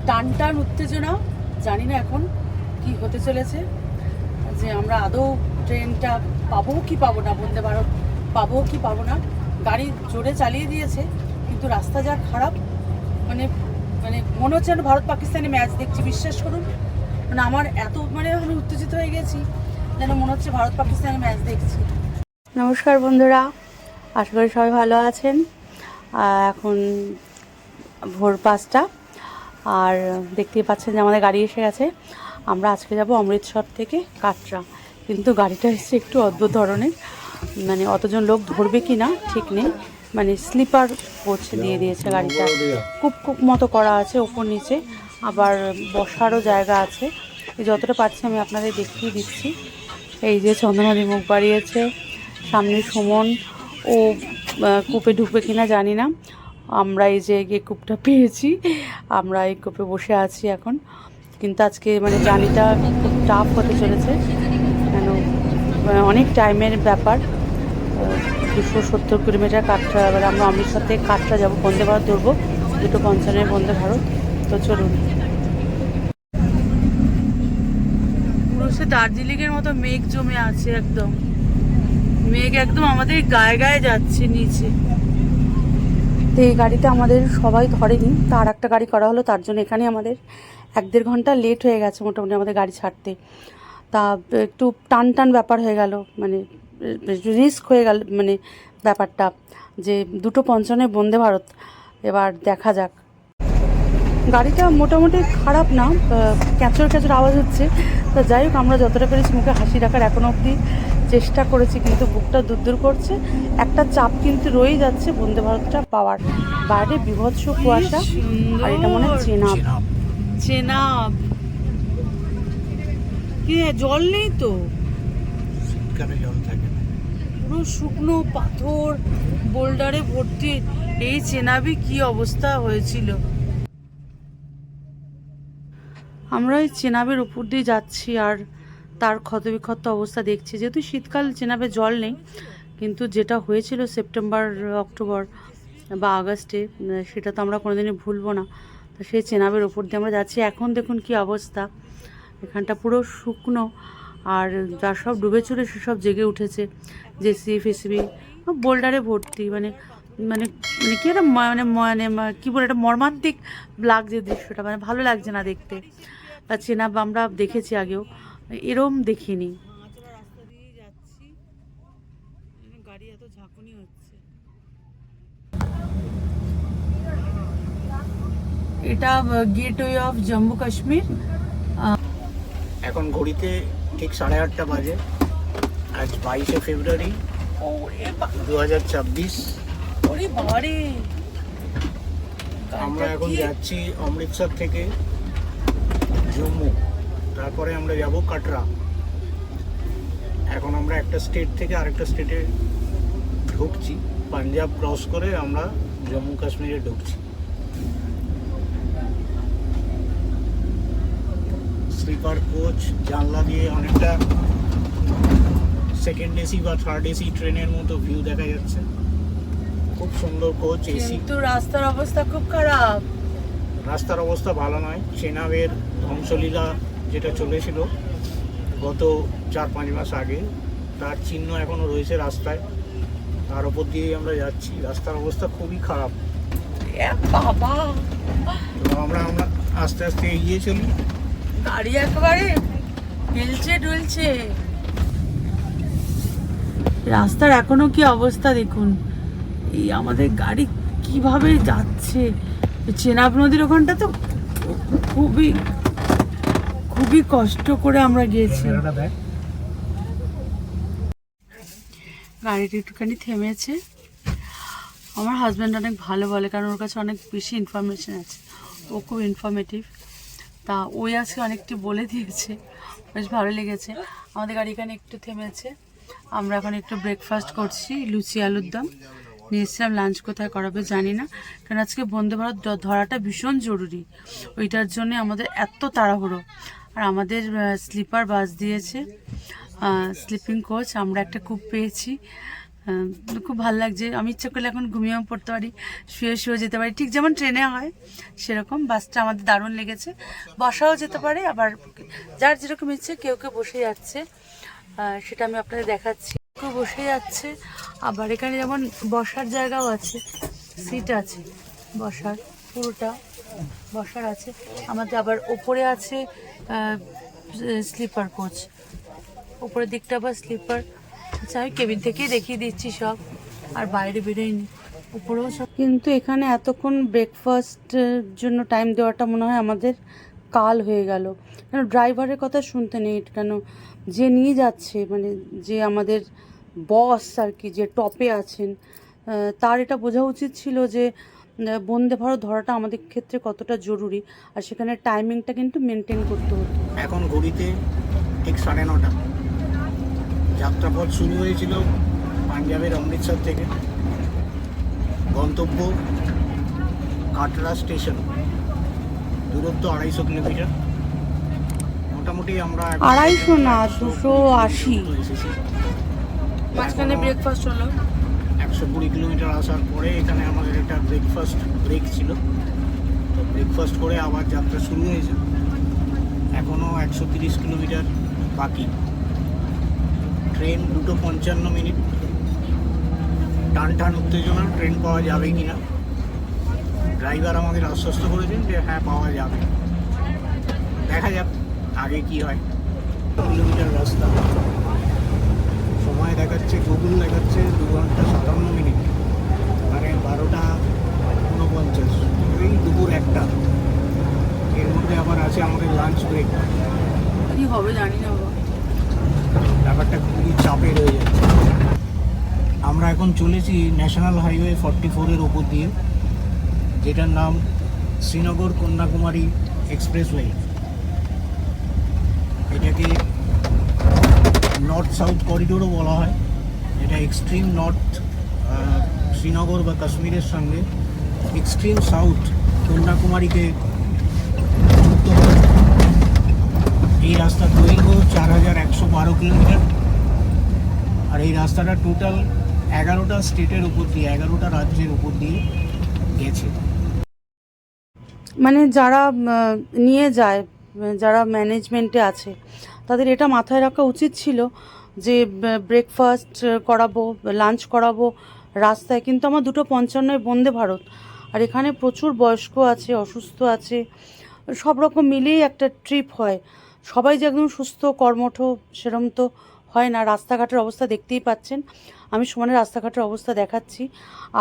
টান টান উত্তেজনা, জানি না এখন কি হতে চলেছে, যে আমরা আদৌ ট্রেনটা পাবো কি পাবো না, বন্দে ভারত পাবো কি পাবো না। গাড়ি জোরে চালিয়ে দিয়েছে কিন্তু রাস্তা যা খারাপ, মানে মানে মনে হচ্ছে না ভারত পাকিস্তানি ম্যাচ দেখছি, বিশ্বাস করুন। মানে আমার এত আমি উত্তেজিত হয়ে গেছি, যেন মনে হচ্ছে ভারত পাকিস্তানের ম্যাচ দেখছি। নমস্কার বন্ধুরা, আশা করি সবাই ভালো আছেন। এখন ভোর 5টা, আর দেখতেই পাচ্ছেন যে আমাদের গাড়ি এসে গেছে। আমরা আজকে যাব অমৃতসর থেকে কাটরা, কিন্তু গাড়িটা এসছে একটু অদ্ভুত ধরনের, মানে অতজন লোক ধরবে কি না ঠিক নেই, মানে স্লিপার কোচ দিয়ে দিয়েছে গাড়িটা, কুপ কুপ মতো করা আছে ওপর নিচে, আবার বসারও জায়গা আছে। যতটা পারছি আমি আপনাদের দেখিয়ে দিচ্ছি। এই যে চন্দ্রমাদি মুখ বাড়িয়েছে, সামনে সুমন, ও কূপে ঢুকবে কিনা জানি না। আমরা এই যে কূপটা পেয়েছি, আমরা এই কূপে বসে আছি এখন। কিন্তু আজকে জার্নিটা খুব টাফ হতে চলেছে, কেন অনেক টাইমের ব্যাপার। 270 কিলোমিটার কাটরা, এবার আমরা অমৃতসর থেকে কাটরা যাবো, বন্দে ভারত ধরবো, 2:55 বন্দে ভারত। তো চলুন। পুরো সে দার্জিলিংয়ের মতো মেঘ জমে আছে, একদম মেঘ একদম আমাদের গায়ে গায়ে যাচ্ছে নিচে। তো এই গাড়িটা আমাদের সবাই ধরেনি, তার একটা গাড়ি করা হলো, তার জন্য এখানে আমাদের 1-1.5 ঘন্টা লেট হয়ে গেছে মোটামুটি আমাদের গাড়ি ছাড়তে। তা একটু টান টান ব্যাপার হয়ে গেল, রিস্ক হয়ে গেল ব্যাপারটা, যে 2:55 বন্দে ভারত। এবার দেখা যাক। গাড়িটা মোটামুটি খারাপ না, ক্যাঁচর ক্যাঁচর আওয়াজ হচ্ছে। তো যাই হোক, আমরা যতটা পেরেছি মুখে হাসি রাখার এখনো অবধি চেষ্টা করেছি, কিন্তু বুকটা দূর করছে, একটা চাপ কিন্তু রয়েই যাচ্ছে বন্দে ভারতটা পাওয়ার। বাইরে বিভৎস কুয়াশা, আর এটা মনে হয় চেনাব। কি জল নেই তো, জল থাকে না, পুরো শুকনো পাথর বোল্ডারে ভর্তি। এই চেনাবি কি অবস্থা হয়েছিল। আমরা এই চেনাবের উপর দিয়ে যাচ্ছি, আর তার ক্ষতবিক্ষত অবস্থা দেখছি। যেহেতু শীতকাল, চেনাবে জল নেই, কিন্তু যেটা হয়েছিল সেপ্টেম্বর, অক্টোবর বা আগস্টে, সেটা তো আমরা কোনোদিনই ভুলবো না। তো সেই চেনাবের উপর দিয়ে আমরা যাচ্ছি। এখন দেখুন কি অবস্থা, এখানটা পুরো শুকনো, আর যা সব ডুবে চুরে সেসব জেগে উঠেছে। জেসিবি ফেসিবি বোল্ডারে ভর্তি, মানে মানে মানে কি একটা কী বলে, একটা মর্মান্তিক লাগছে দৃশ্যটা, ভালো লাগছে না দেখতে। বা চেনাব আমরা দেখেছি আগেও, এরম দেখিনি। গাড়ি এত ঝাঁকুনি হচ্ছে। এটা গেটওয়ে অফ জম্মু কাশ্মীর। এখন ঘড়িতে ঠিক 8:30 বাজে। আজ 22শে ফেব্রুয়ারি 2026। আমরা এখন যাচ্ছি অমৃতসর থেকে জম্মু, তারপরে আমরা যাব কাটরা। এখন আমরা একটা স্টেট থেকে আরেকটা স্টেটে ঢুকছি, পাঞ্জাব ক্রস করে আমরা জম্মু কাশ্মীরে ঢুকছি। স্লিপার কোচ, জানলা দিয়ে অনেকটা সেকেন্ড এসি বা থার্ড এসি ট্রেনের মতো ভিউ দেখা যাচ্ছে। খুব সুন্দর কোচ, এসি। কিন্তু রাস্তার অবস্থা খুব খারাপ। রাস্তার অবস্থা ভালো নয়। চেনাবের ধ্বংসলীলা যেটা চলেছিল গত 4-5 মাস আগে, তার চিহ্ন এখনো রয়েছে রাস্তায়। তার উপর দিয়েই আমরা যাচ্ছি। রাস্তার অবস্থা খুবই খারাপ। বাবা, আমরা আস্তে আস্তে এগিয়ে চলি। গাড়ি একেবারে হিলছে ডুলছে। রাস্তার এখনো কি অবস্থা দেখুন, এই আমাদের গাড়ি কিভাবে যাচ্ছে। চেনাব নদীর ওখানটা তো খুবই খুবই কষ্ট করে আমরা গিয়েছি। গাড়িটা একটুখানি থেমেছে। আমার হাজব্যান্ড অনেক ভালো বলে, কারণ ওর কাছে অনেক বেশি ইনফরমেশন আছে, ও খুব ইনফরমেটিভ। তা ওই আজকে অনেকটি বলে দিয়েছে, বেশ ভালো লেগেছে। আমাদের গাড়ি এখানে একটু থেমেছে, আমরা এখন একটু ব্রেকফাস্ট করছি, লুচি আলুর দম নিয়েছিলাম। লাঞ্চ কোথায় করাবে জানি না, কারণ আজকে বন্দে ভারত ধরাটা ভীষণ জরুরি, ওইটার জন্য আমাদের এত তাড়াহুড়ো। আর আমাদের স্লিপার বাস দিয়েছে, স্লিপিং কোচ, আমরা একটা কূপ পেয়েছি, খুব ভালো লাগছে। আমি ইচ্ছা করলে এখন ঘুমিয়েও পড়তে পারি, শুয়ে শুয়ে যেতে পারি, ঠিক যেমন ট্রেনে হয় সেরকম। বাসটা আমাদের দারুণ লেগেছে, বসাও যেতে পারে, আবার যার যেরকম ইচ্ছে, কেউ কেউ বসে যাচ্ছে, সেটা আমি আপনাদের দেখাচ্ছি। কেউ বসে যাচ্ছে, আবার এখানে যেমন বসার জায়গাও আছে, সিট আছে বসার, পুরোটা বসার আছে আমাদের। আবার ওপরে আছে স্লিপার কোচ, ওপরের দিকটা আবার স্লিপার। আচ্ছা, আমি কেবিন থেকেই দেখিয়ে দিচ্ছি সব, আর বাইরে বেরোয়নি, উপরেও সব। কিন্তু এখানে এতক্ষণ ব্রেকফাস্টের জন্য টাইম দেওয়াটা মনে হয় আমাদের কাল হয়ে গেল। কেন ড্রাইভারের কথা শুনতে নেই, কেন যে নিয়ে যাচ্ছে, মানে যে আমাদের বস আর কি, যে টপে আছেন, তার এটা বোঝা উচিত ছিল যে বন্দে ভারত ধরাটা আমাদের ক্ষেত্রে কতটা জরুরি, আর সেখানে টাইমিংটা কিন্তু মেনটেন করতে হতো। এখন ঘড়িতে ঠিক 9:30। যাত্রাপথ শুরু হয়েছিল পাঞ্জাবের অমৃতসর থেকে, গন্তব্য কাটরা স্টেশন, দূরত্ব 250 কিলোমিটার। মোটামুটি আমরা 250 না, 280। এসেছি। মাঝখানে ব্রেকফাস্ট হলো। 120 কিলোমিটার আসার পরে এখানে আমাদের একটা ব্রেকফাস্ট ব্রেক ছিল, তো ব্রেকফাস্ট করে আবার যাত্রা শুরু হয়েছে। এখনও 130 কিলোমিটার বাকি। ট্রেন 2:55। টান টান উত্তেজনা, ট্রেন পাওয়া যাবে কি না। ড্রাইভার আমাদের আশ্বস্ত করেছেন যে হ্যাঁ পাওয়া যাবে, দেখা যাক আগে কি হয়। কিলোমিটার রাস্তা, সময় দেখাচ্ছে, গুগল দেখাচ্ছে 2 ঘন্টা 57 মিনিট, মানে 12:49, ওই দুপুর 1টা। এর মধ্যে আবার আছে আমাদের লাঞ্চ ব্রেক। কি হবে জানি না বাবা, ব্যাপারটা খুবই চাপের হয়ে যাচ্ছে। আমরা এখন চলেছি ন্যাশনাল হাইওয়ে 44-এর ওপর দিয়ে, যেটার নাম শ্রীনগর কন্যাকুমারী এক্সপ্রেসওয়ে। এটাকে নর্থ সাউথ করিডোরও বলা হয়। এটা এক্সট্রিম নর্থ শ্রীনগর বা কাশ্মীরের সঙ্গে এক্সট্রিম সাউথ কন্যাকুমারীকে যুক্ত করে। এই রাস্তার দৈর্ঘ্য 4112 কিলোমিটার, আর এই রাস্তাটা টোটাল 11টা স্টেটের উপর দিয়ে, 11টা রাজ্যের উপর দিয়ে গেছে। মানে যারা নিয়ে যায়, যারা ম্যানেজমেন্টে আছে, তাদের এটা মাথায় রাখা উচিত ছিল যে ব্রেকফাস্ট করাবো, লাঞ্চ করাবো রাস্তায়। কিন্তু আমার 2:55 বন্দে ভারত, আর এখানে প্রচুর বয়স্ক আছে, অসুস্থ আছে, সব রকম মিলিয়েই একটা ট্রিপ হয়। সবাই যে একদম সুস্থ কর্মঠ সেরম তো হয় না। রাস্তাঘাটের অবস্থা দেখতেই পাচ্ছেন, আমি সমানে রাস্তাঘাটের অবস্থা দেখাচ্ছি।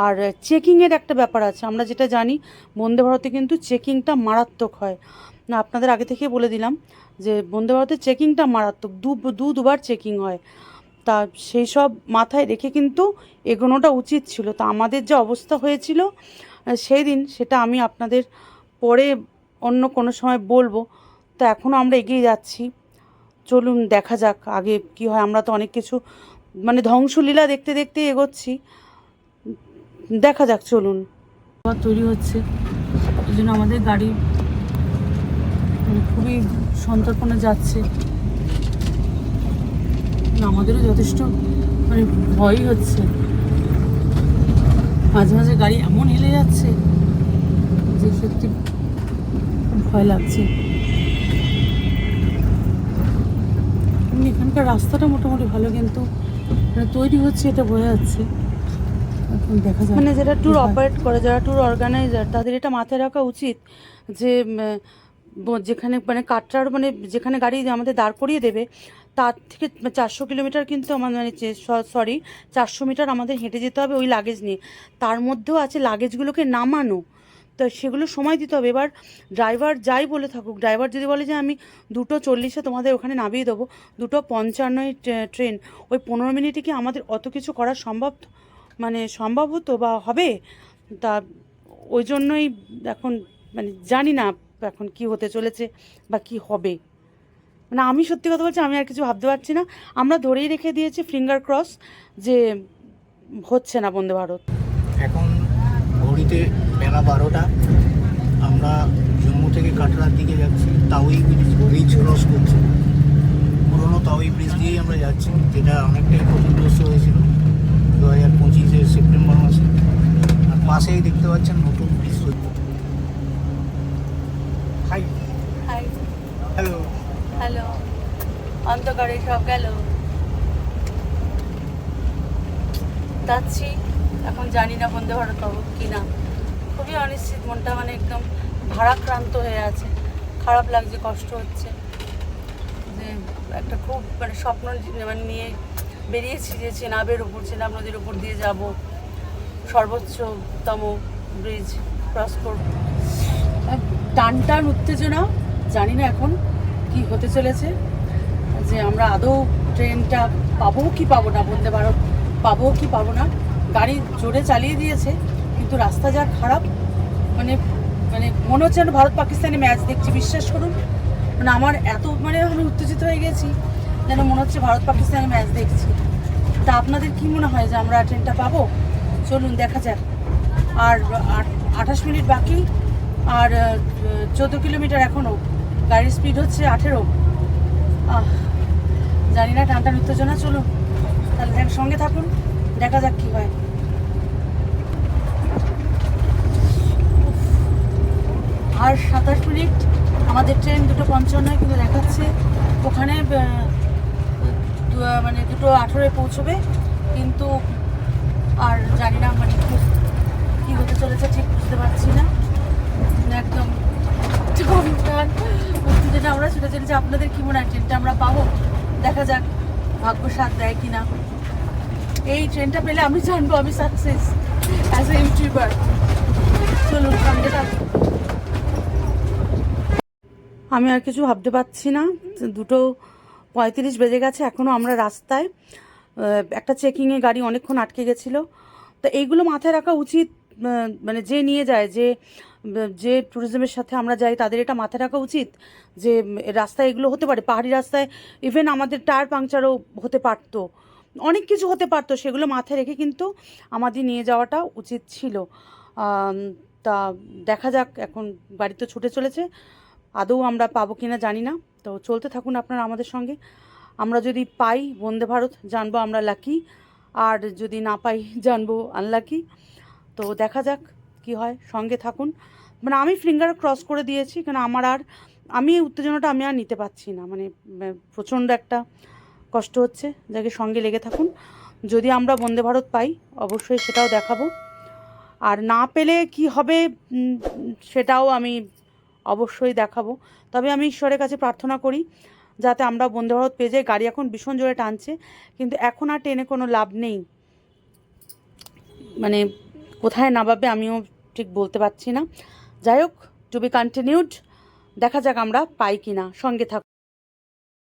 আর চেকিংয়ের একটা ব্যাপার আছে, আমরা যেটা জানি বন্দে ভারতে কিন্তু চেকিংটা মারাত্মক হয়। না, আপনাদের আগে থেকে বলে দিলাম যে বন্দে ভারতের চেকিংটা মারাত্মক, দুবার চেকিং হয়। তা সেই সব মাথায় রেখে কিন্তু এগোনোটা উচিত ছিল। তা আমাদের যে অবস্থা হয়েছিল সেই দিন, সেটা আমি আপনাদের পরে অন্য কোনো সময় বলবো। তো এখনও আমরা এগিয়ে যাচ্ছি, চলুন দেখা যাক আগে কি হয়। আমরা তো অনেক কিছু মানে ধ্বংসলীলা দেখতে দেখতে এগোচ্ছি, দেখা যাক, চলুন। আবার তৈরি হচ্ছে, এই জন্য আমাদের গাড়ি খুবই সন্তর্পণে যাচ্ছে। আমাদেরও যথেষ্ট মানে ভয়ই হচ্ছে, মাঝে মাঝে গাড়ি এমন হেলে যাচ্ছে যে সত্যি ভয় লাগছে। এখানকার রাস্তাটা মোটামুটি ভালো, কিন্তু তৈরি হচ্ছে এটা বোঝা যাচ্ছে। এখন দেখা যায়, মানে যারা ট্যুর অপারেট করে, যারা ট্যুর অর্গানাইজার, তাদের এটা মাথায় রাখা উচিত যে যেখানে মানে কাটরার মানে যেখানে গাড়ি আমাদের দাঁড় করিয়ে দেবে, তার থেকে 400 কিলোমিটার কিন্তু আমার মানে 400 মিটার আমাদের হেঁটে যেতে হবে ওই লাগেজ নিয়ে। তার মধ্যেও আছে লাগেজগুলোকে নামানো, তো সেগুলো সময় দিতে হবে। এবার ড্রাইভার যাই বলে থাকুক, ড্রাইভার যদি বলে যে আমি 2:40 তোমাদের ওখানে নামিয়ে দেবো, 2:55 ট্রেন, ওই 15 মিনিটে কি আমাদের অত কিছু করা সম্ভব, মানে সম্ভব হতো বা হবে? তা ওই জন্যই এখন মানে জানি না এখন কি হতে চলেছে বা কি হবে। মানে আমি সত্যি কথা বলছি, আমি আর কিছু ভাবতে পারছি না। আমরা ধরেই রেখে দিয়েছি ফিঙ্গার ক্রস যে হচ্ছে না বন্দে ভারত। এখন ঘড়িতে বেলা 12টা। আমরা জম্মু থেকে কাটরার দিকে যাচ্ছি, তাওই ব্রিজ ক্রস করছি। পুরোনো তাওই ব্রিজ দিয়েই আমরা যাচ্ছি, যেটা অনেকটাই ক্ষতিগ্রস্ত হয়েছিল। 2025-এর সেপ্টেম্বর মাসে। আর পাশেই দেখতে পাচ্ছেন নতুন ব্রিজ তৈরি। High, high, hello. হ্যালো, অন্ধকারে সব গেল। যাচ্ছি, এখন জানি না বন্দে ভারত পাবো কি না। খুবই অনিশ্চিত, মনটা মানে একদম ভারাক্রান্ত হয়ে আছে। খারাপ লাগছে, কষ্ট হচ্ছে যে একটা খুব মানে স্বপ্ন মানে নিয়ে বেরিয়েছি যে চেনাবের উপর, চেনাব নদীর উপর দিয়ে যাব, সর্বোচ্চতম ব্রিজ ক্রস করব। টান টান উত্তেজনা, জানি না এখন কি হতে চলেছে, যে আমরা আদৌ ট্রেনটা পাবো কি পাবো না, বন্দে ভারত পাবো কি পাবো না। গাড়ি জোরে চালিয়ে দিয়েছে, কিন্তু রাস্তা যা খারাপ, মানে মানে মনে হচ্ছে যেন ভারত পাকিস্তানি ম্যাচ দেখছি, বিশ্বাস করুন। মানে আমার এত মানে আমি উত্তেজিত হয়ে গেছি, যেন মনে হচ্ছে ভারত পাকিস্তানি ম্যাচ দেখছি। তা আপনাদের কি মনে হয় যে আমরা ট্রেনটা পাবো? চলুন দেখা যাক। আর 28 মিনিট বাকি, আর 14 কিলোমিটার এখনও, গাড়ির স্পিড হচ্ছে 18। জানি না, টানটান উত্তেজনা। চলুন তাহলে সঙ্গে থাকুন, দেখা যাক কি হয়। আর 27 মিনিট, আমাদের ট্রেন 2:55, কিন্তু দেখাচ্ছে ওখানে মানে 2:18 পৌঁছবে, কিন্তু আর জানি না মানে কী হতে চলেছে ঠিক বুঝতে পারছি না। একদম উত্তেজনা, আমরা ছুটে চলেছি। আপনাদের কি মনে হয় ট্রেনটা আমরা পাবো? দেখা যাক ভাগ্য সাথ দেয় কিনা। এই ট্রেনটা পেলে আমি জানবো আমি সাকসেস অ্যাজ এ ইউটিউবার। চলুন সঙ্গে থাকুন। আমি আর কিছু ভাবতে পারছি না। 2:35 বেজে গেছে, এখনও আমরা রাস্তায়। একটা চেকিংয়ে গাড়ি অনেকক্ষণ আটকে গেছিলো। তো এইগুলো মাথায় রাখা উচিত, মানে যে নিয়ে যায়, যে ট্যুরিজমের সাথে আমরা যাই, তাদের এটা মাথায় রাখা উচিত যে রাস্তায় এগুলো হতে পারে। পাহাড়ি রাস্তায় ইভেন আমাদের টায়ার পাংচারও হতে পারতো, অনেক কিছু হতে পারতো। সেগুলো মাথায় রেখে কিন্তু আমাদের নিয়ে যাওয়াটা উচিত ছিল। তা দেখা যাক, এখন গাড়ি তো ছুটে চলেছে, আদৌ আমরা পাবো কিনা জানি না। তো চলতে থাকুন আপনারা আমাদের সঙ্গে। আমরা যদি পাই বন্দে ভারত, জানবো আমরা লাকি, আর যদি না পাই জানবো আনলাকি। তো দেখা যাক কি হয়, সঙ্গে থাকুন। মানে আমি ফিঙ্গার ক্রস করে দিয়েছি, কারণ আমি এই উত্তেজনাটা আমি আর নিতে পারছি না। মানে প্রচণ্ড একটা কষ্ট হচ্ছে, যাকে সঙ্গে লেগে থাকুন। যদি আমরা বন্দে ভারত পাই অবশ্যই সেটাও দেখাবো, আর না পেলে কি হবে সেটাও আমি অবশ্যই দেখাবো। তবে আমি ঈশ্বরের কাছে প্রার্থনা করি যাতে আমরা বন্দে ভারত পেয়ে যাই। গাড়ি এখন ভীষণ জোরে টানছে, কিন্তু এখন আর ট্রেনে কোনো লাভ নেই। মানে কোথায় নামাবে আমিও ঠিক বলতে পারছি না। যাই হোক, টু বি কন্টিনিউড। দেখা যাক আমরা পাই কি না, সঙ্গে থাকুন।